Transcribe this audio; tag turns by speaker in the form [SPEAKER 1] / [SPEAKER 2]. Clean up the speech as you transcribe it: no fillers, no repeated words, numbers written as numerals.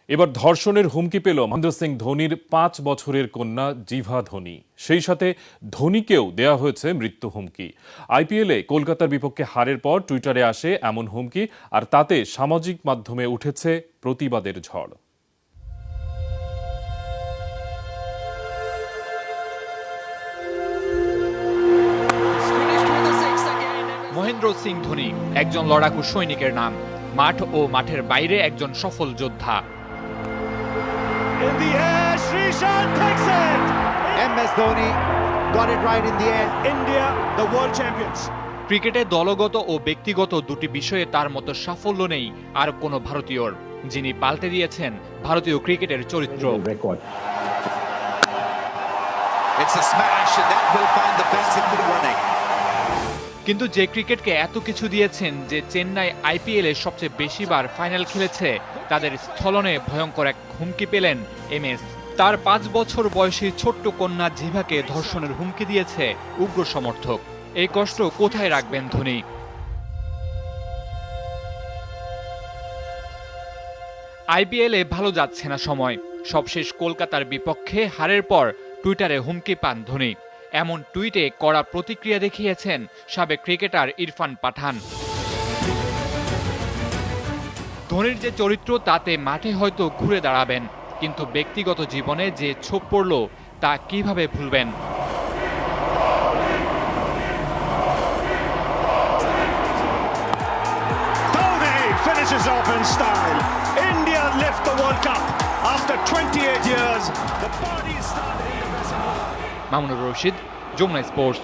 [SPEAKER 1] এবার ধর্ষণের হুমকি পেল মহেন্দ্র সিং ধোনির 5 বছরের কন্যা জিভা ধোনি। সেই সাথে ধোনিকেও দেয়া হয়েছে মৃত্যু হুমকি। আইপিএলে কলকাতার বিপক্ষে হারের পর টুইটারে আসে এমন হুমকি, আর তাতে সামাজিক মাধ্যমে উঠেছে প্রতিবাদের ঝড়।
[SPEAKER 2] মহেন্দ্র সিং ধোনি একজন লড়াকু সৈনিকের নাম। মাঠ ও মাঠের বাইরে একজন সফল যোদ্ধা।
[SPEAKER 3] In the air, Srishan takes it!
[SPEAKER 4] MS Dhoni got it right in the end.
[SPEAKER 3] India, the world champions.
[SPEAKER 2] ক্রিকেটে দলগত ও ব্যক্তিগত দুটি বিষয়ে তার মতো সাফল্য নেই আর কোনো ভারতীয়র, যিনি পাল্টে দিয়েছেন ভারতীয় ক্রিকেটের চরিত্র।
[SPEAKER 4] It's a smash and that will find the fence in the running.
[SPEAKER 2] কিন্তু যে ক্রিকেটকে এত কিছু দিয়েছেন, যে চেন্নাই আইপিএলে সবচেয়ে বেশিবার ফাইনাল খেলেছে, তাদের স্থলনে ভয়ঙ্কর এক হুমকি পেলেন MS। তার 5 বছর বয়সী ছোট্ট কন্যা জিভাকে ধর্ষণের হুমকি দিয়েছে উগ্র সমর্থক। এই কষ্ট কোথায় রাখবেন ধোনি? আইপিএলে ভালো যাচ্ছে না সময়। সবশেষ কলকাতার বিপক্ষে হারের পর টুইটারে হুমকি পান ধোনি। এমন টুইটে কড়া প্রতিক্রিয়া দেখিয়েছেন সাবেক ক্রিকেটার ইরফান পাঠান। ধোনির যে চরিত্র, তাতে মাঠে হয়তো ঘুরে দাঁড়াবেন, কিন্তু ব্যক্তিগত জীবনে যে ছোপ পড়ল তা কিভাবে ভুলবেন?
[SPEAKER 3] Dhoni finishes off in style. India lift the World Cup after 28 years. The party is started in the dressing room.
[SPEAKER 2] Mamunur Rashid, Jamuna sports.